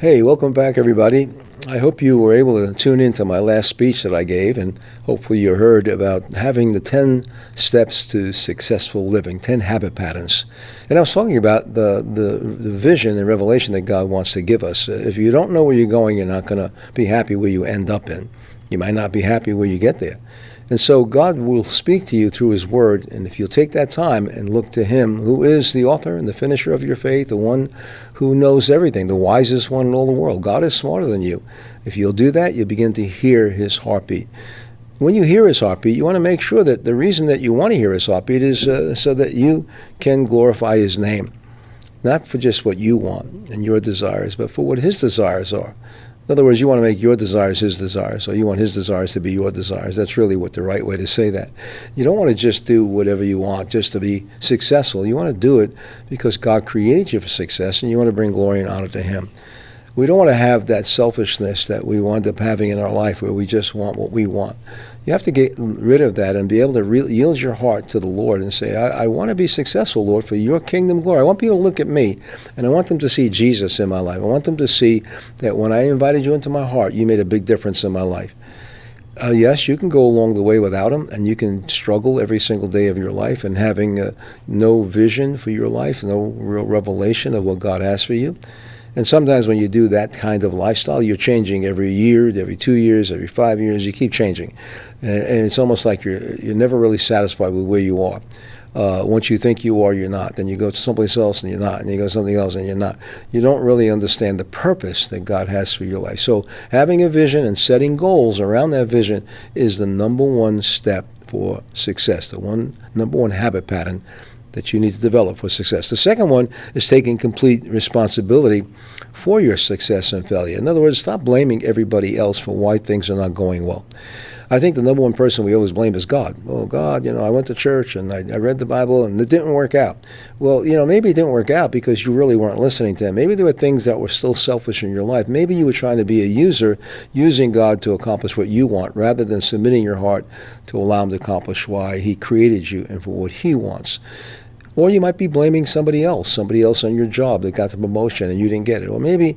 Hey, welcome back, everybody. I hope you were able to tune into my last speech that I gave, and hopefully you heard about having the 10 steps to successful living, 10 habit patterns. And I was talking about the vision and revelation that God wants to give us. If you don't know where you're going, you're not going to be happy where you end up in. You might not be happy where you get there. And so God will speak to you through his word, and if you'll take that time and look to him, who is the author and the finisher of your faith, the one who knows everything, the wisest one in all the world. God is smarter than you. If you'll do that, you'll begin to hear his heartbeat. When you hear his heartbeat, you want to make sure that the reason that you want to hear his heartbeat is so that you can glorify his name. Not for just what you want and your desires, but for what his desires are. In other words, you want to make your desires his desires, or you want his desires to be your desires. That's really what the right way to say that. You don't want to just do whatever you want just to be successful. You want to do it because God created you for success, and you want to bring glory and honor to him. We don't want to have that selfishness that we wind up having in our life where we just want what we want. You have to get rid of that and be able to yield your heart to the Lord and say, I want to be successful, Lord, for your kingdom glory. I want people to look at me, and I want them to see Jesus in my life. I want them to see that when I invited you into my heart, you made a big difference in my life. Yes, you can go along the way without him, and you can struggle every single day of your life and having no vision for your life, no real revelation of what God has for you. And sometimes when you do that kind of lifestyle, you're changing every year, every 2 years, every 5 years. You keep changing. And it's almost like you're never really satisfied with where you are. Once you think you are, you're not. Then you go to someplace else and you're not. And you go to something else and you're not. You don't really understand the purpose that God has for your life. So having a vision and setting goals around that vision is the number one step for success, the number one habit pattern that you need to develop for success. The second one is taking complete responsibility for your success and failure. In other words, stop blaming everybody else for why things are not going well. I think the number one person we always blame is God. Oh, God, I went to church and I read the Bible and it didn't work out. Well, maybe it didn't work out because you really weren't listening to him. Maybe there were things that were still selfish in your life. Maybe you were trying to be a user, using God to accomplish what you want rather than submitting your heart to allow him to accomplish why he created you and for what he wants. Or you might be blaming somebody else on your job that got the promotion and you didn't get it. Or maybe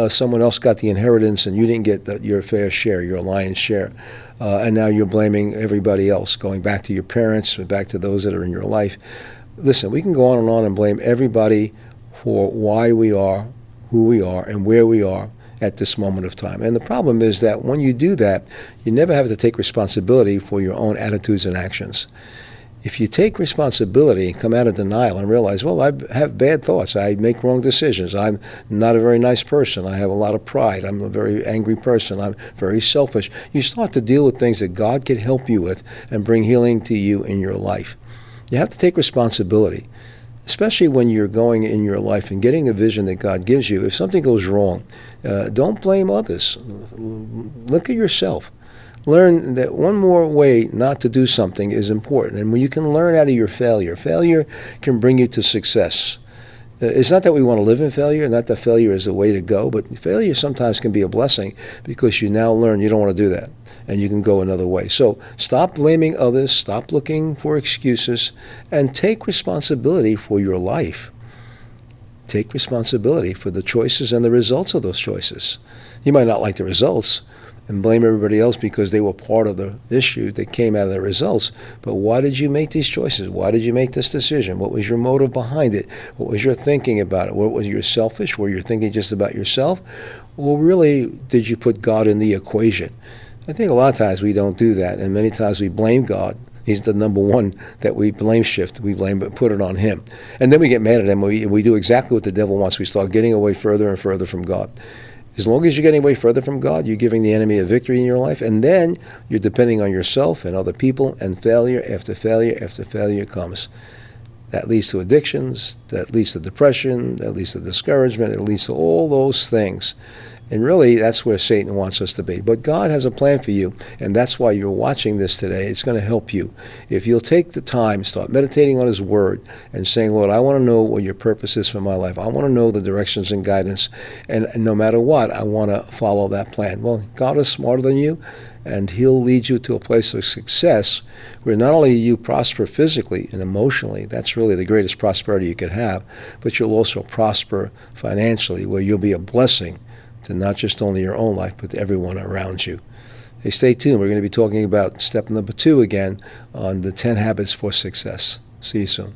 someone else got the inheritance and you didn't get your fair share, your lion's share. And now you're blaming everybody else, going back to your parents, back to those that are in your life. Listen, we can go on and blame everybody for why we are, who we are, and where we are at this moment of time. And the problem is that when you do that, you never have to take responsibility for your own attitudes and actions. If you take responsibility and come out of denial and realize, well, I have bad thoughts, I make wrong decisions, I'm not a very nice person, I have a lot of pride, I'm a very angry person, I'm very selfish, you start to deal with things that God can help you with and bring healing to you in your life. You have to take responsibility, especially when you're going in your life and getting a vision that God gives you. If something goes wrong, don't blame others. Look at yourself. Learn that one more way not to do something is important. And when you can learn out of your failure can bring you to success. It's not that we want to live in failure, not that failure is the way to go, but failure sometimes can be a blessing because you now learn you don't want to do that and you can go another way. So stop blaming others, stop looking for excuses, and take responsibility for your life. Take responsibility for the choices and the results of those choices. You might not like the results and blame everybody else because they were part of the issue that came out of the results. But why did you make these choices? Why did you make this decision? What was your motive behind it? What was your thinking about it? What was you selfish? Were you thinking just about yourself? Well, really, did you put God in the equation? I think a lot of times we don't do that, and many times we blame God. He's the number one that we blame shift. We blame, but put it on him. And then we get mad at him. We do exactly what the devil wants. We start getting away further and further from God. As long as you're getting away further from God, you're giving the enemy a victory in your life, and then you're depending on yourself and other people, and failure after failure after failure comes. That leads to addictions, that leads to depression, that leads to discouragement, it leads to all those things. And really, that's where Satan wants us to be. But God has a plan for you, and that's why you're watching this today. It's going to help you. If you'll take the time, start meditating on his word and saying, Lord, I want to know what your purpose is for my life. I want to know the directions and guidance, and no matter what, I want to follow that plan. Well, God is smarter than you, and he'll lead you to a place of success where not only you prosper physically and emotionally, that's really the greatest prosperity you could have, but you'll also prosper financially, where you'll be a blessing to not just only your own life, but to everyone around you. Hey, stay tuned. We're going to be talking about step number 2 again on the 10 habits for success. See you soon.